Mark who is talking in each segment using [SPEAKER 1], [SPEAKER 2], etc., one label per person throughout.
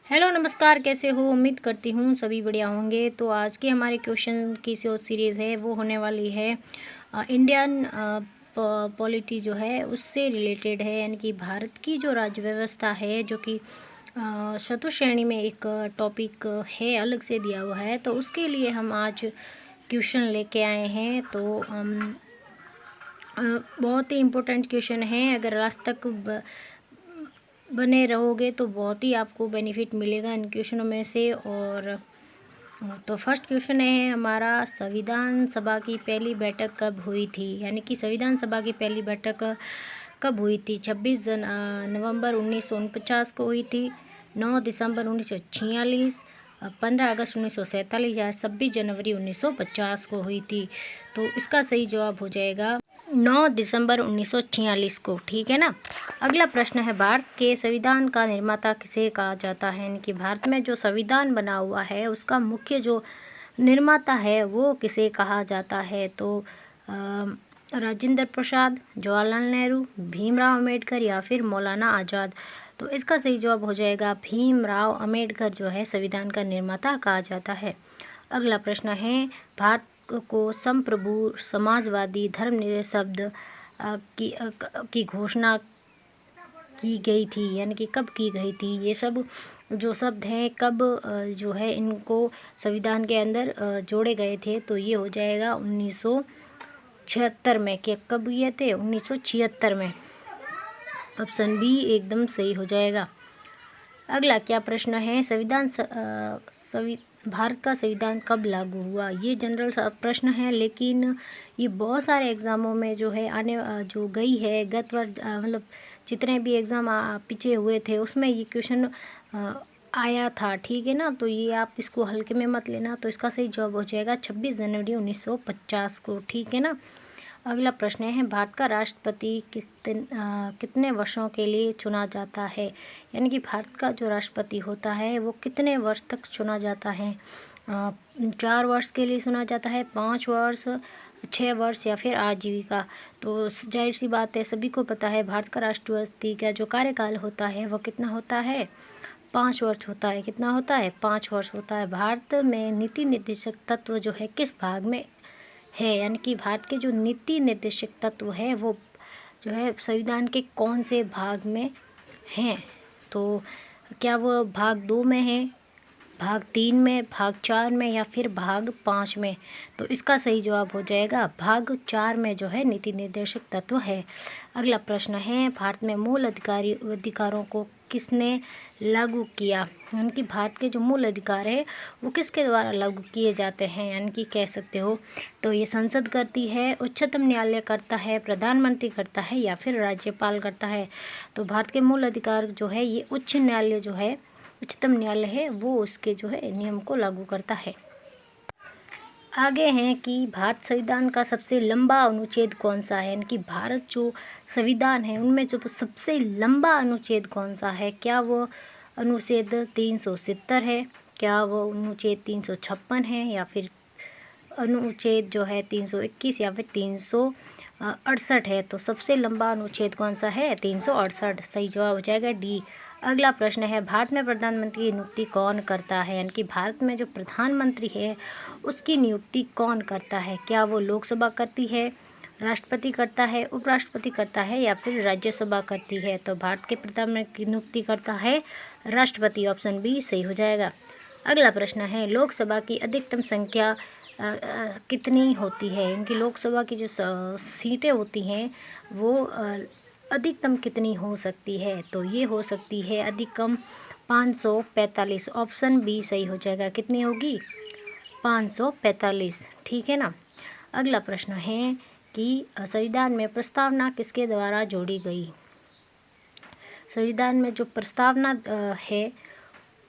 [SPEAKER 1] Hello नमस्कार, कैसे हो? उम्मीद करती हूँ सभी बढ़िया होंगे। तो आज की हमारे क्वेश्चन की जो सीरीज़ है वो होने वाली है इंडियन पॉलिटी जो है उससे रिलेटेड है, यानी कि भारत की जो राज्य व्यवस्था है, जो कि चतुश्रेणी में एक टॉपिक है, अलग से दिया हुआ है। तो उसके लिए हम आज क्वेश्चन लेके आए हैं। तो बहुत ही इम्पोर्टेंट क्वेश्चन है। अगर लास्ट तक बने रहोगे तो बहुत ही आपको बेनिफिट मिलेगा इन क्वेश्चनों में से। और तो फर्स्ट क्वेश्चन है हमारा, संविधान सभा की पहली बैठक कब हुई थी? यानी कि संविधान सभा की पहली बैठक कब हुई थी? 26 नवंबर 1949 को हुई थी, 9 दिसंबर 1946, 15 अगस्त 1947 या 26 जनवरी 1950 को हुई थी। तो इसका सही जवाब हो जाएगा 9 दिसंबर 1946 को। ठीक है ना। अगला प्रश्न है, भारत के संविधान का निर्माता किसे कहा जाता है? यानी कि भारत में जो संविधान बना हुआ है उसका मुख्य जो निर्माता है वो किसे कहा जाता है? तो राजेंद्र प्रसाद, जवाहरलाल नेहरू, भीमराव अम्बेडकर या फिर मौलाना आज़ाद। तो इसका सही जवाब हो जाएगा भीमराव अम्बेडकर जो है संविधान का निर्माता कहा जाता है। अगला प्रश्न है, भारत को संप्रभु समाजवादी धर्मनिरपेक्ष शब्द की घोषणा की गई थी? यानी कि कब की गई थी? ये सब जो शब्द हैं कब जो है इनको संविधान के अंदर जोड़े गए थे? तो ये हो जाएगा 1976 में। कि कब ये थे? 1976 में। ऑप्शन बी एकदम सही हो जाएगा। अगला क्या प्रश्न है, भारत का संविधान कब लागू हुआ? ये जनरल प्रश्न है, लेकिन ये बहुत सारे एग्ज़ामों में जो है जो गई है गत वर्ष, मतलब जितने भी एग्ज़ाम पीछे हुए थे उसमें ये क्वेश्चन आया था। ठीक है ना। तो ये आप इसको हल्के में मत लेना। तो इसका सही जवाब हो जाएगा 26 जनवरी 1950 को। ठीक है ना। अगला प्रश्न है, भारत का राष्ट्रपति कितने वर्षों के लिए चुना जाता है? यानी कि भारत का जो राष्ट्रपति होता है वो कितने वर्ष तक चुना जाता है? 4 वर्ष के लिए चुना जाता है, 5 वर्ष, 6 वर्ष या फिर आजीविका? तो जाहिर सी बात है, सभी को पता है भारत का राष्ट्रपति का जो कार्यकाल होता है वो कितना होता है? 5 वर्ष होता है। कितना होता है? 5 वर्ष होता है। भारत में नीति निर्देशक तत्व जो है किस भाग में है? यानी कि भारत के जो नीति निर्देशक तत्व है वो जो है संविधान के कौन से भाग में हैं? तो क्या वो भाग 2 में है, भाग 3 में, भाग 4 में या फिर भाग 5 में? तो इसका सही जवाब हो जाएगा भाग 4 में जो है नीति निर्देशक तत्व है। अगला प्रश्न है, भारत में मूल अधिकारों को किसने लागू किया? यानी कि भारत के जो मूल अधिकार है वो किसके द्वारा लागू किए जाते हैं? यानी कि कह सकते हो तो ये संसद करती है, उच्चतम न्यायालय करता है, प्रधानमंत्री करता है या फिर राज्यपाल करता है? तो भारत के मूल अधिकार जो है ये उच्च न्यायालय जो है, उच्चतम न्यायालय है, वो उसके जो है नियम को लागू करता है। आगे हैं कि भारत संविधान का सबसे लंबा अनुच्छेद कौन सा है? यानी कि भारत जो संविधान है उनमें जो सबसे लंबा अनुच्छेद कौन सा है? क्या वो अनुच्छेद 370 है? क्या वो अनुच्छेद 356 है? या फिर अनुच्छेद जो है 321 या फिर 368 है? तो सबसे लंबा अनुच्छेद कौन सा है? 368। सही जवाब हो जाएगा डी। अगला प्रश्न है, भारत में प्रधानमंत्री की नियुक्ति कौन करता है? यानी कि भारत में जो प्रधानमंत्री है उसकी नियुक्ति कौन करता है? क्या वो लोकसभा करती है, राष्ट्रपति करता है, उपराष्ट्रपति करता है या फिर राज्यसभा करती है? तो भारत के प्रधानमंत्री की नियुक्ति करता है राष्ट्रपति। ऑप्शन बी सही हो जाएगा। अगला प्रश्न है, लोकसभा की अधिकतम संख्या कितनी होती है? इनकी लोकसभा की जो सीटें होती हैं वो अधिकतम कितनी हो सकती है? तो ये हो सकती है अधिकतम 545। ऑप्शन बी सही हो जाएगा। कितनी होगी? 545। ठीक है ना। अगला प्रश्न है कि संविधान में प्रस्तावना किसके द्वारा जोड़ी गई? संविधान में जो प्रस्तावना है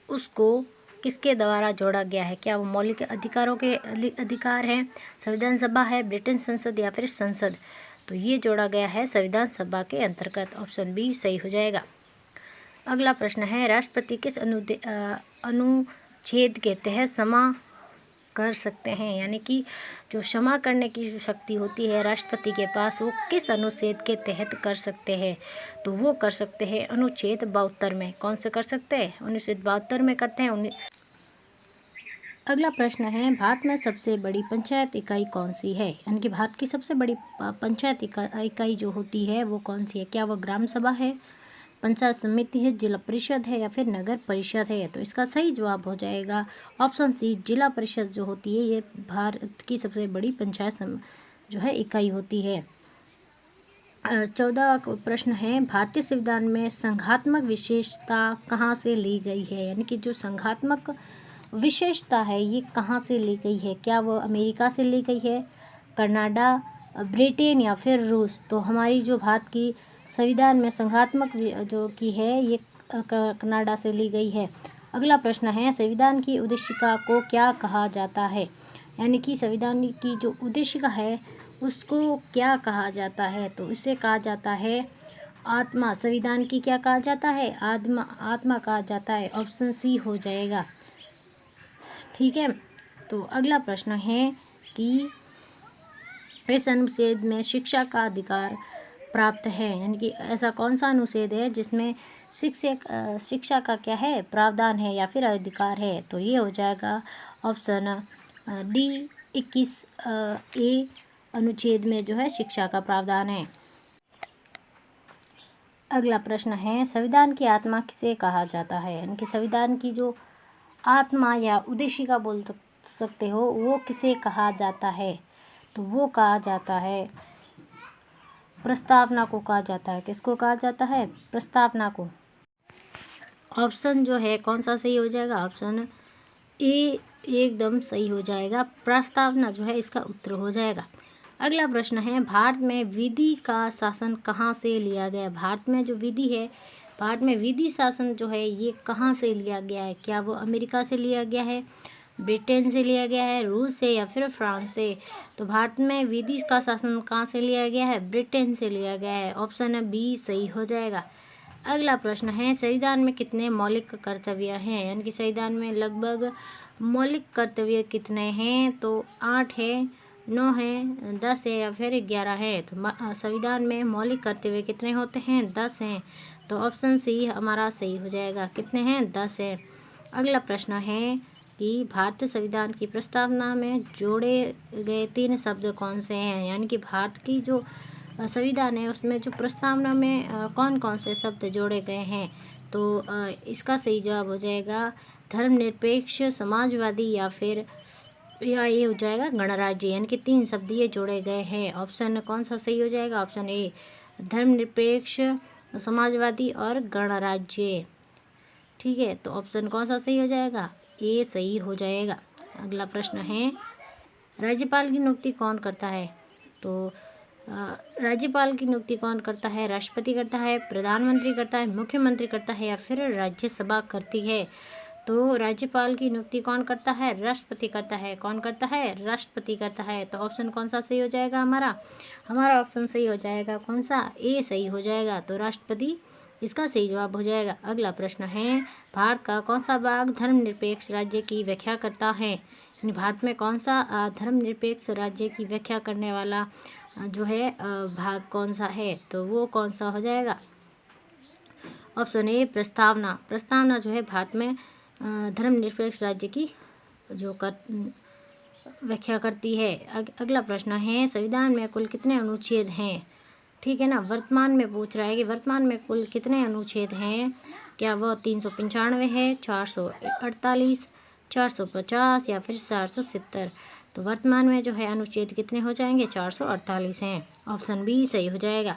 [SPEAKER 1] उसको किसके द्वारा जोड़ा गया है? क्या वो मौलिक अधिकारों के अधिकार हैं, संविधान सभा है, ब्रिटेन संसद या फिर संसद? तो ये जोड़ा गया है संविधान सभा के अंतर्गत। ऑप्शन बी सही हो जाएगा। अगला प्रश्न है, राष्ट्रपति किस अनुच्छेद के तहत कर सकते हैं, यानी कि जो क्षमा करने की जो शक्ति होती है राष्ट्रपति के पास, वो किस अनुच्छेद के तहत कर सकते हैं? तो वो कर सकते हैं अनुच्छेद 72 में। कौन से कर सकते हैं? अनुच्छेद 72 में करते हैं। अगला प्रश्न है, भारत में सबसे बड़ी पंचायत इकाई कौन सी है? यानी कि भारत की सबसे बड़ी पंचायत इकाई जो होती है वो कौन सी है? क्या वो ग्राम सभा है, पंचायत समिति है, जिला परिषद है या फिर नगर परिषद है? तो इसका सही जवाब हो जाएगा ऑप्शन सी, जिला परिषद जो होती है ये भारत की सबसे बड़ी पंचायत जो है इकाई होती है। 14 प्रश्न है, भारतीय संविधान में संघात्मक विशेषता कहाँ से ली गई है? यानी कि जो संघात्मक विशेषता है ये कहाँ से ली गई है? क्या वो अमेरिका से ली गई है, कनाडा, ब्रिटेन या फिर रूस? तो हमारी जो भारत की संविधान में संघात्मक जो की है ये कनाडा से ली गई है। अगला प्रश्न है, संविधान की उद्देशिका को क्या कहा जाता है? यानी कि संविधान की जो उद्देशिका है उसको क्या कहा जाता है? तो इसे कहा जाता है आत्मा। संविधान की क्या कहा जाता है? आत्मा कहा जाता है। ऑप्शन सी हो जाएगा। ठीक है, तो अगला प्रश्न है कि इस अनुच्छेद में शिक्षा का अधिकार प्राप्त है, यानी कि ऐसा कौन सा अनुच्छेद है जिसमें शिक्षा का क्या है, प्रावधान है या फिर अधिकार है? तो ये हो जाएगा ऑप्शन डी 21 ए अनुच्छेद में जो है शिक्षा का प्रावधान है। अगला प्रश्न है, संविधान की आत्मा किसे कहा जाता है? यानी कि संविधान की जो आत्मा या उद्देशिका बोल सकते हो वो किसे कहा जाता है? तो वो कहा जाता है प्रस्तावना को कहा जाता है। किसको कहा जाता है? प्रस्तावना को। ऑप्शन जो है कौन सा सही हो जाएगा? ऑप्शन ए एकदम सही हो जाएगा। प्रस्तावना जो है इसका उत्तर हो जाएगा। अगला प्रश्न है, भारत में विधि का शासन कहाँ से लिया गया? भारत में जो विधि है, भारत में विधि शासन जो है ये कहाँ से लिया गया है? क्या वो अमेरिका से लिया गया है, ब्रिटेन से लिया गया है, रूस से या फिर फ्रांस से? तो भारत में विधि का शासन कहाँ से लिया गया है? ब्रिटेन से लिया गया है। ऑप्शन बी सही हो जाएगा। अगला प्रश्न है, संविधान में कितने मौलिक कर्तव्य हैं? यानी कि संविधान में लगभग मौलिक कर्तव्य कितने हैं? तो 8 है, 9 है, 10 है या फिर 11 है? तो संविधान में मौलिक कर्तव्य कितने होते हैं? 10 हैं। तो ऑप्शन सी हमारा सही हो जाएगा। कितने हैं? 10 है। अगला प्रश्न है कि भारतीय संविधान की प्रस्तावना में जोड़े गए 3 शब्द कौन से हैं? यानी कि भारत की जो संविधान है उसमें जो प्रस्तावना में कौन कौन से शब्द जोड़े गए हैं? तो इसका सही जवाब हो जाएगा धर्मनिरपेक्ष, समाजवादी या फिर ये हो जाएगा गणराज्य। यानी कि 3 शब्द ये जोड़े गए हैं। ऑप्शन कौन सा सही हो जाएगा? ऑप्शन ए धर्मनिरपेक्ष, समाजवादी और गणराज्य। ठीक है, तो ऑप्शन कौन सा सही हो जाएगा? ए सही हो जाएगा। अगला प्रश्न है, राज्यपाल की नियुक्ति कौन करता है? तो राज्यपाल की नियुक्ति कौन करता है? राष्ट्रपति करता है, प्रधानमंत्री करता है, मुख्यमंत्री करता है या फिर राज्यसभा करती है? तो राज्यपाल की नियुक्ति कौन करता है? राष्ट्रपति करता है। कौन करता है? राष्ट्रपति करता है। तो ऑप्शन कौन सा सही हो जाएगा हमारा ऑप्शन सही हो जाएगा कौन सा? ए सही हो जाएगा। तो राष्ट्रपति इसका सही जवाब हो जाएगा। अगला प्रश्न है, भारत का कौन सा भाग धर्मनिरपेक्ष राज्य की व्याख्या करता है? यानी भारत में कौन सा धर्मनिरपेक्ष राज्य की व्याख्या करने वाला जो है भाग कौन सा है? तो वो कौन सा हो जाएगा? ऑप्शन ए प्रस्तावना। प्रस्तावना जो है भारत में धर्मनिरपेक्ष राज्य की जो व्याख्या करती है। अगला प्रश्न है, संविधान में कुल कितने अनुच्छेद हैं? ठीक है ना, वर्तमान में पूछ रहा है कि वर्तमान में कुल कितने अनुच्छेद हैं? क्या वह 395 है, 448, 450 या फिर 470? तो वर्तमान में जो है अनुच्छेद कितने हो जाएंगे? 448 हैं। ऑप्शन बी सही हो जाएगा।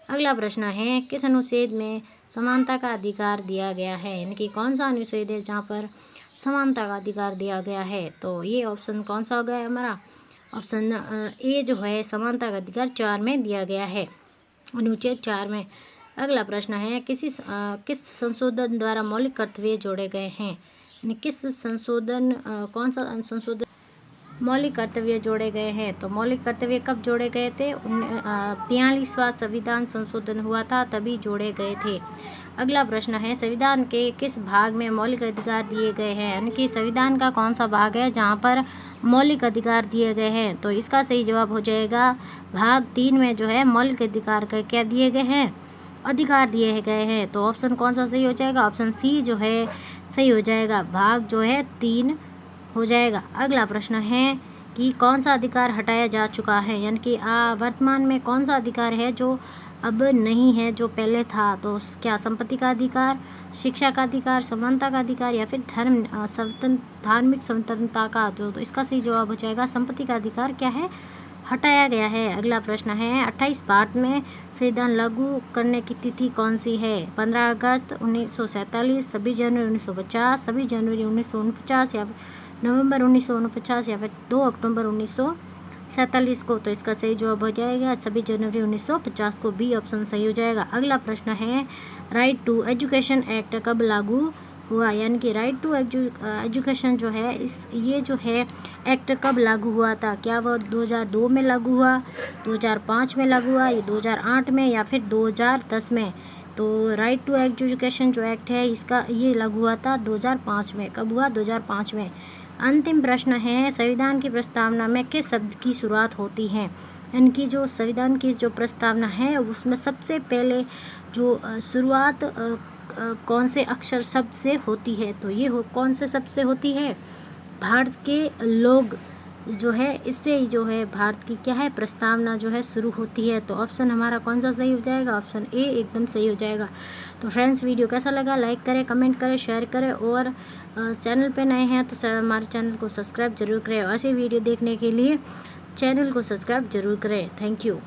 [SPEAKER 1] अगला प्रश्न है, किस अनुच्छेद में समानता का अधिकार दिया गया है? यानी कि कौन सा अनुच्छेद है जहाँ पर समानता का अधिकार दिया गया है? तो ये ऑप्शन कौन सा हो गया हमारा? ऑप्शन ए जो है समानता का अधिकार 4 में दिया गया है, अनुच्छेद 4 में। अगला प्रश्न है, किस संशोधन द्वारा मौलिक कर्तव्य जोड़े गए हैं? यानी किस संशोधन कौन सा संशोधन मौलिक कर्तव्य जोड़े गए हैं? तो मौलिक कर्तव्य कब जोड़े गए थे? 42वां संविधान संशोधन हुआ था तभी जोड़े गए थे। अगला प्रश्न है संविधान के किस भाग में मौलिक अधिकार दिए गए हैं, यानी कि संविधान का कौन सा भाग है जहाँ पर मौलिक अधिकार दिए गए हैं। तो इसका सही जवाब हो जाएगा भाग 3 में जो है मौलिक अधिकार का क्या दिए गए हैं, अधिकार दिए गए हैं। तो ऑप्शन कौन सा सही हो जाएगा, ऑप्शन सी जो है सही हो जाएगा, भाग जो है 3 हो जाएगा। अगला प्रश्न है कि कौन सा अधिकार हटाया जा चुका है, यानी कि वर्तमान में कौन सा अधिकार है जो अब नहीं है जो पहले था। तो क्या संपत्ति का अधिकार, शिक्षा का अधिकार, समानता का अधिकार या फिर धार्मिक स्वतंत्रता का। तो इसका सही जवाब हो जाएगा संपत्ति का अधिकार क्या है, हटाया गया है। अगला प्रश्न है 28 भारत में संविधान लागू करने की तिथि कौन सी है, 15 अगस्त 1947, 26 जनवरी 1950, 26 जनवरी 1949 या नवंबर 1949 या फिर 2 अक्टूबर 1947 को। तो इसका सही जवाब हो जाएगा 26 जनवरी 1950 को, बी ऑप्शन सही हो जाएगा। अगला प्रश्न है राइट टू एजुकेशन एक्ट कब लागू हुआ, यानी कि राइट टू एजुकेशन जो है ये जो है एक्ट कब लागू हुआ था, क्या वह 2002 में लागू हुआ, 2005 में लागू हुआ, या 2008 में या फिर 2010 में। तो राइट टू एजुकेशन जो एक्ट है इसका ये लागू हुआ था 2005 में। कब हुआ, 2005 में। अंतिम प्रश्न है संविधान की प्रस्तावना में किस शब्द की शुरुआत होती है, यानी कि जो संविधान की जो प्रस्तावना है उसमें सबसे पहले जो शुरुआत कौन से अक्षर शब्द से होती है। तो ये कौन से शब्द से होती है, भारत के लोग जो है इससे जो है भारत की क्या है प्रस्तावना जो है शुरू होती है। तो ऑप्शन हमारा कौन सा सही हो जाएगा, ऑप्शन ए एकदम सही हो जाएगा। तो फ्रेंड्स वीडियो कैसा लगा लाइक करें, कमेंट करें, शेयर करें और चैनल पे नए हैं तो हमारे चैनल को सब्सक्राइब जरूर करें। ऐसे वीडियो देखने के लिए चैनल को सब्सक्राइब जरूर करें। Thank you.